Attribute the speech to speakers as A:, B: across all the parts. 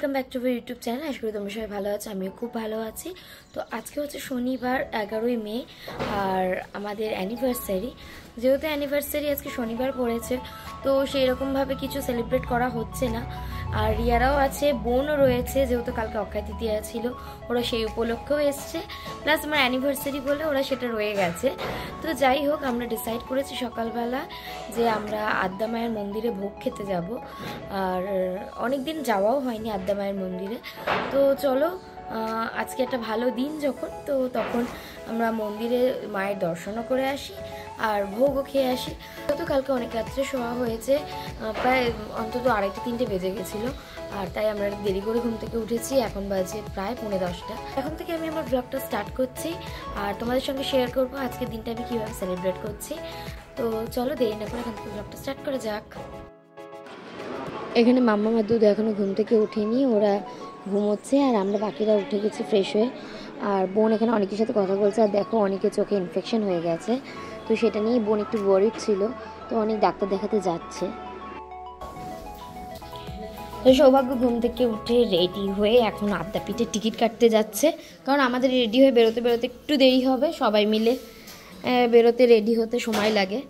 A: Welcome back to my YouTube channel. আশা করি তোমরা সবাই ভালো আছো, আমিও খুব ভালো আছি। তো আজকে হচ্ছে শনিবার 11ই মে আর আমাদের অ্যানিভার্সারি। যেহেতু অ্যানিভার্সারি আজকে শনিবার পড়েছে, তো সেই রকমভাবে কিছু সেলিব্রেট করা হচ্ছে না। আর রিয়ারাও আছে, বোনও রয়েছে, যেহেতু কালকে অক্ষয় তৃতীয়া ছিল, ওরা সেই উপলক্ষেও এসছে, প্লাস আমার অ্যানিভার্সারি বলে ওরা সেটা রয়ে গেছে। তো যাই হোক, আমরা ডিসাইড করেছি সকালবেলা যে আমরা আদ্যা মায়ের মন্দিরে ভোগ খেতে যাব। আর অনেক দিন যাওয়াও হয়নি আদ্যা মায়ের মন্দিরে। তো চলো, আজকে একটা ভালো দিন যখন, তো তখন আমরা মন্দিরে মায়ের দর্শনও করে আসি আর ভোগও খেয়ে আসি। তো কালকে অনেক রাত্রে শোয়া হয়েছে, প্রায় অন্তত 2:30-3টে বেজে গেছিলো, আর তাই আমরা দেরি করে ঘুম থেকে উঠেছি। এখন বাজে প্রায় 10:45। এখন থেকে আমি আমার ব্লগটা স্টার্ট করছি আর তোমাদের সঙ্গে শেয়ার করবো আজকের দিনটা আমি কীভাবে সেলিব্রেট করছি। তো চলো, দেরি না করে এখান থেকে ব্লগটা স্টার্ট করা যাক। এখানে মাম্মা মাদুদ এখনও ঘুম থেকে ওঠেনি, ওরা ঘুমোচ্ছে আর আমরা বাকিরা উঠে গেছি ফ্রেশ হয়ে। আর বোন এখানে অনেকের সাথে কথা বলছে, আর দেখো অনেকের চোখে ইনফেকশন হয়ে গেছে, তো সেটা নিয়ে বোন একটু ওয়ারিড ছিল, তো অনেক ডাক্তার দেখাতে যাচ্ছে। তো সৌভাগ্য ঘুম থেকে উঠে রেডি হয়ে এখন আদ্যাপীঠে টিকিট কাটতে যাচ্ছে, কারণ আমাদের রেডি হয়ে বেরোতে বেরোতে একটু দেরি হবে, সবাই মিলে বেরোতে রেডি হতে সময় লাগে।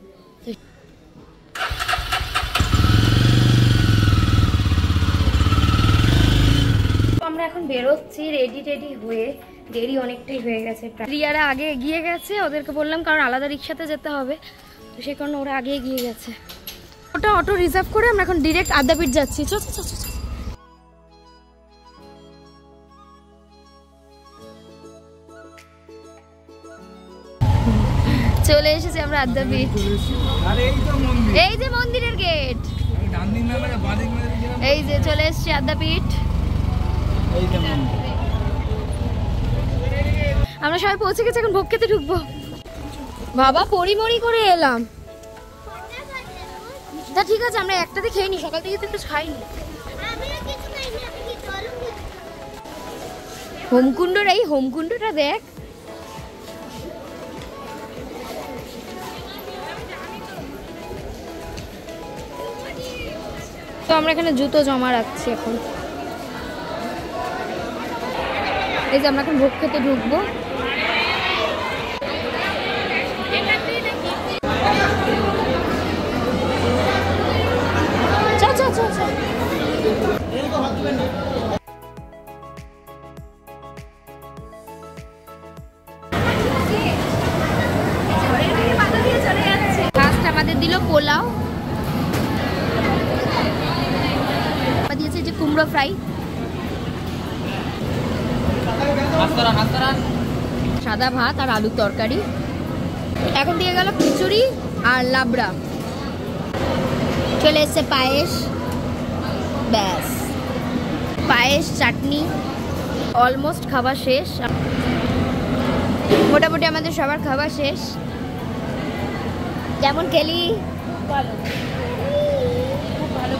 A: আমরা এখন বেরোচ্ছি রেডি হয়ে, দেরি অনেকটাই হয়ে গেছে। রিয়ারা আগে এগিয়ে গেছে, ওদেরকে বললাম কারণ আলাদা রিক্সাতে যেতে হবে, তো সেই কারণে ওরা আগে এগিয়ে গেছে। ওটা অটো রিজার্ভ করে আমরা এখন ডিরেক্ট আদ্যাপীঠ যাচ্ছি। চলে এসেছি আমরা আদ্যাপীঠ। এই যে মন্দিরের গেট, এই যে চলে এসেছি আদ্যাপীঠ। আমরা সবাই পৌঁছে গেছি, এখন ভোগ খেতে ঢুকবো। বাবা পরিমরি করে এলাম। তা ঠিক আছে, আমরা একটাতে খেয়ে নি, সকাল থেকে তো একটু খাইনি। হোমকুণ্ডর এই হোমকুণ্ডটা দেখ। তো আমরা এখানে জুতো জমা রাখছি এখন। এই যে আমরা এখন ভোগ খেতে ঢুকবো। ফার্স্ট আমাদের দিল পোলাও, দিয়েছে যে কুমড়ো ফ্রাই, সাদা ভাত আর আলুর তরকারি। এখন দিয়ে গেল খিচুড়ি আর লাবড়া। চলে এসছে পায়েস, ব্যাস পায়েস চাটনি। অলমোস্ট খাওয়া শেষ, মোটামুটি আমাদের সবার খাওয়া শেষ। কেমন খেলি? ভালো, খুব ভালো।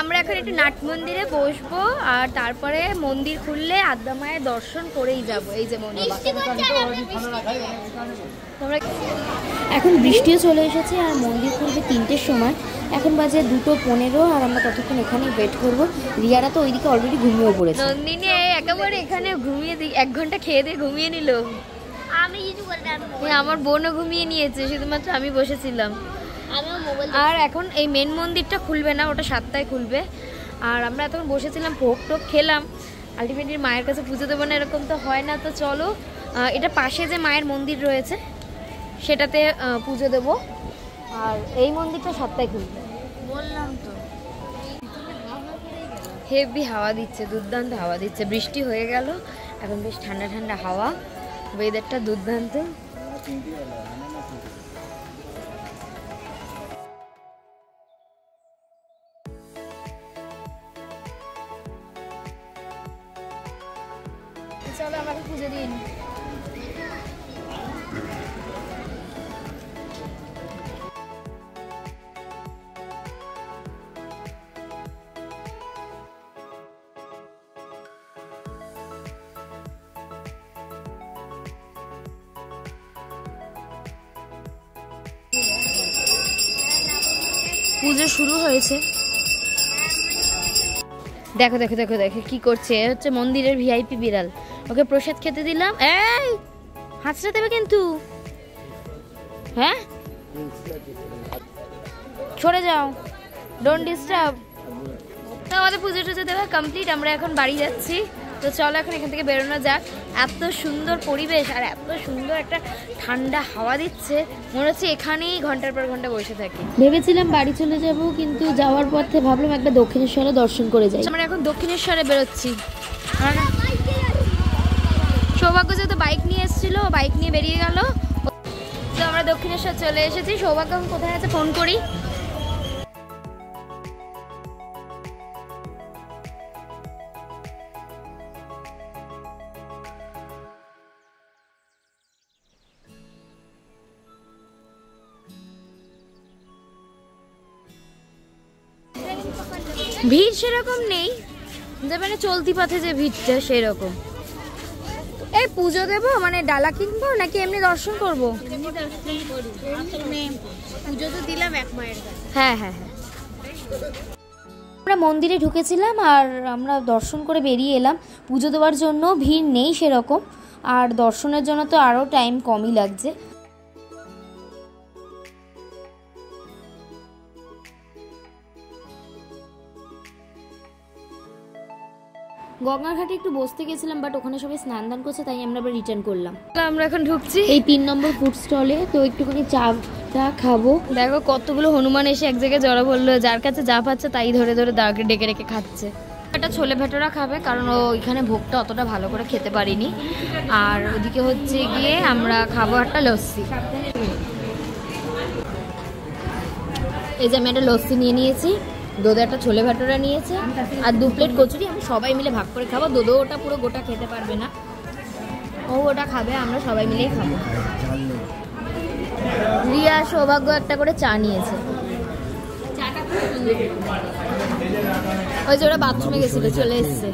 A: আমরা এখন একটু নাট মন্দিরে বসবো আর তারপরে মন্দির খুললে আদ্যা মায়ের দর্শন করেই যাব। এই যে মন্দির, এখন বৃষ্টিও চলে এসেছে আর মন্দির খুলবে 3টের সময়। এখন বাজে 2:15 আর আমরা ততক্ষণ এখানে ওয়েট করবো। রিয়ারা তো ওইদিকে অলরেডি ঘুমিয়েও পড়েছে। নন্দিনী একেবারে এখানে ঘুমিয়ে 1 ঘন্টা খেয়ে দিয়ে ঘুমিয়ে নিল। আমি কিছু বললাম, আমার বোনও ঘুমিয়ে নিয়েছে, শুধুমাত্র আমি বসেছিলাম। আর এখন এই মেন মন্দিরটা খুলবে না, ওটা 7টায় খুলবে। আর আমরা এতক্ষণ বসেছিলাম, ভোগ টোগ খেলাম। আলটিমেটলি মায়ের কাছে পুজো দেবো না, এরকম তো হয় না। তো চলো, এটা পাশে যে মায়ের মন্দির রয়েছে সেটাতে পুজো দেব। আর এই মন্দিরটা 7টায় খুলবে বললাম তো। হেভি হাওয়া দিচ্ছে, দুর্দান্ত হাওয়া দিচ্ছে। বৃষ্টি হয়ে গেল, এখন বেশ ঠান্ডা ঠান্ডা হাওয়া, ওয়েদারটা দুর্দান্ত। চলো আমাকে পুজো দিন। পুজো শুরু হয়েছে। দেখো দেখো দেখো দেখো কি করছে, হচ্ছে মন্দিরের ভিআইপি বিড়াল, ওকে প্রসাদ খেতে দিলাম। এই হাঁচড়া দেবে কিন্তু, হ্যাঁ সরে যাও, ডোন্ট ডিস্টার্ব। তো আমাদের পুজো টুজো দেওয়া কমপ্লিট, আমরা এখন বাড়ি যাচ্ছি। তো চলো এখন এখান থেকে বেরোনো যাক। এত সুন্দর পরিবেশ আর এত সুন্দর একটা ঠান্ডা হাওয়া দিচ্ছে, মনে হচ্ছে এখানেই ঘন্টার পর ঘন্টা বসে থাকি। ভেবেছিলাম বাড়ি চলে যাব, কিন্তু যাওয়ার পথে ভাবলাম একটা দক্ষিণেশ্বরে দর্শন করে যাই। আমরা এখন দক্ষিণেশ্বরে বেরোচ্ছি। সৌভাগ্য যেহেতু বাইক নিয়ে এসেছিল, বাইক নিয়ে বেরিয়ে গেল। তো আমরা দক্ষিণেশ্বর চলে এসেছি। সৌভাগ্য কোথায় আছে ফোন করি। ভিড় সেরকম নেই, যে মানে চলতি পথে যে ভিড়টা সেরকম। এই পুজো দেবো মানে ডালা কিনবো নাকি এমনি দর্শন করবো? পুজো তো দিলাম এক মায়ের কাছে। হ্যাঁ হ্যাঁ হ্যাঁ, আমরা মন্দিরে ঢুকেছিলাম আর আমরা দর্শন করে বেরিয়ে এলাম। পুজো দেওয়ার জন্য ভিড় নেই সেরকম, আর দর্শনের জন্য তো আরও টাইম কমই লাগছে। গঙ্গার ঘাটে একটু বসতে গেছিলাম, বাট ওখানে সবাই স্নান দান করছে, তাই আমরা আবার রিটার্ন করলাম। আমরা এখন ঢুকছি এই 3 নম্বর ফুড স্টলে। তো একটুখানি চা খাবো। দেখো কতগুলো হনুমান এসে এক জায়গায় জড়ো বললো, যার কাছে যা পাচ্ছে তাই ধরে ধরে দাঁড়কে ডেকে রেখে খাচ্ছে। একটা ছোলে ভেটোরা খাবে, কারণ ও এখানে ভোগটা অতটা ভালো করে খেতে পারিনি। আর ওদিকে হচ্ছে গিয়ে আমরা খাবো একটা লস্যি। এই যে আমি একটা লস্যি নিয়ে নিয়েছি, দোদো একটা ছোলে ভাটোরা নিয়েছে, আর 2 প্লেট কচুরি। আমরা সবাই মিলে ভাগ করে খাবো। দোদো ওটা পুরো গোটা খেতে পারবে না, ও ওটা খাবে, আমরা সবাই মিলেই খাবো। রিয়া সৌভাগ্য একটা করে চা নিয়েছে। ওই যে ওরা বাথরুমে গেছিল, চলে এসছে।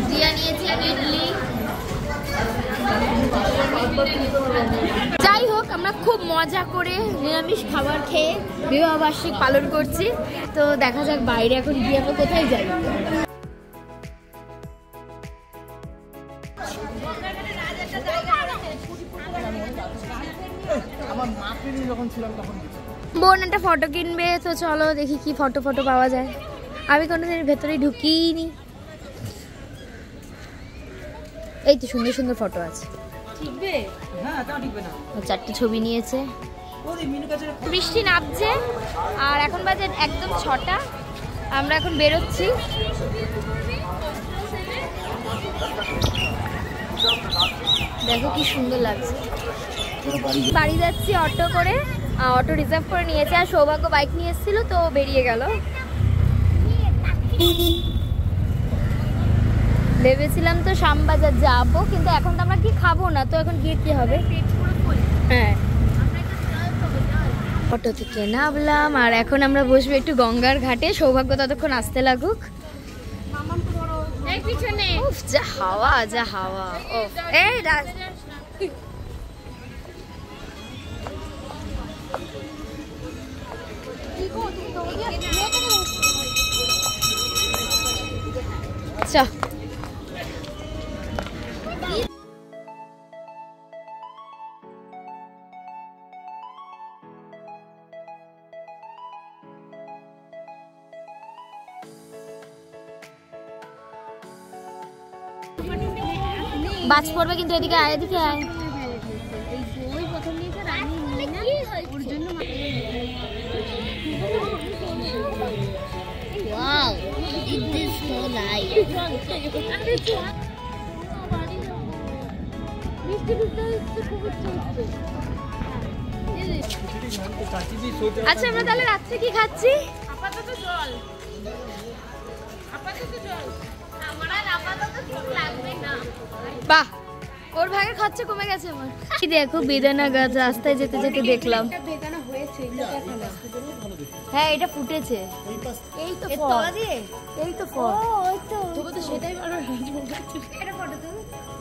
A: রিয়া নিয়েছে ইডলি। যাই হোক, আমরা খুব মজা করে নিরামিষ খাবার খেয়ে বিবাহবার্ষিক পালন করছি। তো দেখা যাক বাইরে এখন গিয়ে আমরা কোথায় যাই। বোন একটা ফটো কিনবে, তো চলো দেখি কি ফটো পাওয়া যায়। আমি কোনোদিন ভেতরে ঢুকিনি। এই তো সুন্দর সুন্দর ফটো আছে। 4টি ছবি নিয়েছে। বৃষ্টি নামছে আর এখন বাজে একদম 6টা। আমরা এখন বেরোচ্ছি। দেখো কি সুন্দর লাগছে। বাড়ি যাচ্ছি অটো করে, অটো রিজার্ভ করে নিয়েছে। আর সৌভাগ্য বাইক নিয়ে এসেছিল, তো বেরিয়ে গেল। ভেবেছিলাম তো শ্যামবাজার যাবো, কিন্তু এখন তো আমরা কি খাবো না, তো এখন গিয়ে কি হবে। হ্যাঁ, অটো থেকে নামলাম আর এখন আমরা বসবো একটু গঙ্গার ঘাটে। সৌভাগ্য ততক্ষণ আসতে লাগুক। যা হাওয়া, যা হাওয়া। এই আচ্ছা, বাজ পড়বে কিন্তু। এদিকে আয়, এদিকে আয়। Wow, it is so nice. আচ্ছা, আমরা তাহলে রাত্রে কি খাচ্ছি? আপাতত জল। আমার আপাতত কিছু লাগবে না। বাহ, ওর ভাগের খরচা কমে গেছে আমার। কি দেখো বেদানা গাছ রাস্তায় যেতে যেতে দেখলাম।
B: বেদানা হয়েছে,
A: হ্যাঁ এটা ফুটেছে।
B: এই তো
A: এর তলা দিয়ে এই তো ফল।
B: ওই তো তবু তো সেটাই ভালো।
A: এটা ফটো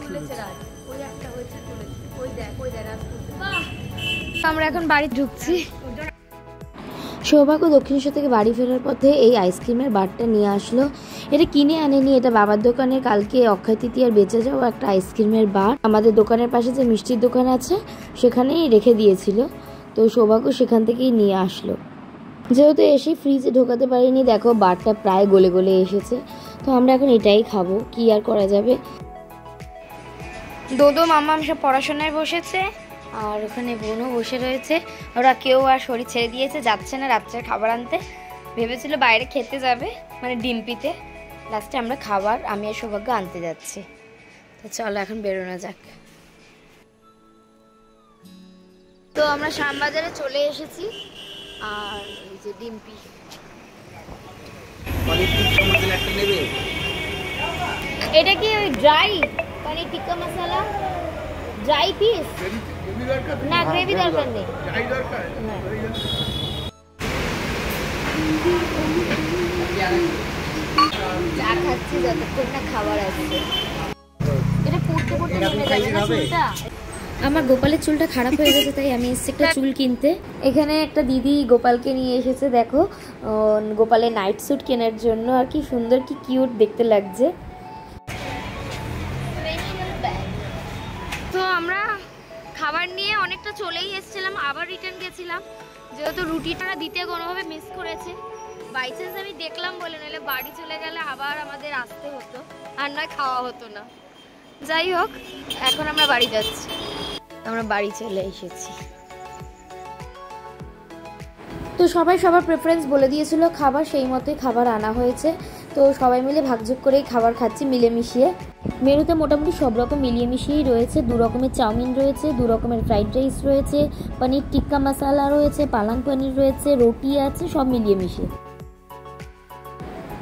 A: তুলেছে রাত, ওই একটা হয়েছে তুলেছে, ওই দেখ রাত। আমরা এখন বাড়ি ঢুকছি। সৌভাগ্য দক্ষিণেশ্বর থেকে বাড়ি ফেরার পথে এই আইসক্রিমের বারটা নিয়ে আসলো। এটা কিনে আনেনি, এটা বাবার দোকানে কালকে অক্ষয় তৃতীয়ার বেঁচে যাওয়া একটা আইসক্রিমের বার আমাদের দোকানের পাশে যে মিষ্টির দোকান আছে সেখানেই রেখে দিয়েছিল। তো সৌভাগ্য সেখান থেকেই নিয়ে আসলো। যেহেতু এসে ফ্রিজে ঢোকাতে পারিনি, দেখো বারটা প্রায় গলে গলে এসেছে। তো আমরা এখন এটাই খাবো, কি আর করা যাবে। দোদো মাম্মাম সব পড়াশোনায় বসেছে, আর ওখানে বোনও বসে রয়েছে। ওরা কেউ আর শরীর ছেড়ে দিয়েছে, যাচ্ছে না রাত্রের খাবার আনতে। ভেবেছিল বাইরে খেতে যাবে, মানে ডিম্পিতে। লাস্টে আমরা খাবার আমি আর সৌভাগ্য আনতে যাচ্ছি। তো চলো এখন বেরোনো যাক। তো আমরা শ্যামবাজারে চলে এসেছি, আর এই যে ডিম্পি। এটা কি ওই ড্রাই পনির টিক্কা মশলা ড্রাই পিস? না গ্রেভি দরকার নেই। চা খাচ্ছি যতক্ষণ না খাবার আসছে। এটা পড়তে পড়তে নেমে যাবে না চুলটা। আমার গোপালের চুলটা খারাপ হয়ে গেছে, তাই আমি এসেছি একটা চুল কিনতে। এখানে একটা দিদি গোপালকে নিয়ে এসেছে, দেখো গোপালের নাইট স্যুট কেনার জন্য। আর কি সুন্দর, কি কিউট দেখতে লাগছে। তো আমরা খাবার নিয়ে অনেকটা চলেই এসেছিলাম, আবার রিটার্ন গেছিলাম, যেহেতু রুটিটা দিতে কোনোভাবে মিস করেছে। বাই চান্স আমি দেখলাম বলে, নাহলে বাড়ি চলে গেলে আবার আমাদের আসতে হতো, আর নয় খাওয়া হতো না। যাই হোক, এখন আমরা বাড়ি যাচ্ছি। আমরা বাড়ি চলে এসেছি। তো সবাই সবার প্রেফারেন্স বলে দিয়েছিল খাবার, সেই মতোই খাবার আনা হয়েছে। তো সবাই মিলে ভাগযোগ করেই খাবার খাচ্ছি মিলে মিশিয়ে। মেনুতে মোটামুটি সব রকম মিলিয়ে মিশিয়েই রয়েছে। 2 রকমের চাউমিন রয়েছে, 2 রকমের ফ্রাইড রাইস রয়েছে, পনির টিক্কা মশলা রয়েছে, পালং পনির রয়েছে, রুটি আছে, সব মিলিয়ে মিশিয়ে।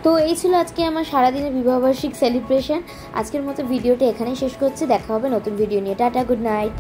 A: তো এই ছিল আজকে আমার সারাদিনের বিবাহবার্ষিক সেলিব্রেশন। আজকের মতো ভিডিওটা এখানেই শেষ করছি। দেখা হবে নতুন ভিডিও নিয়ে। Tata, good night.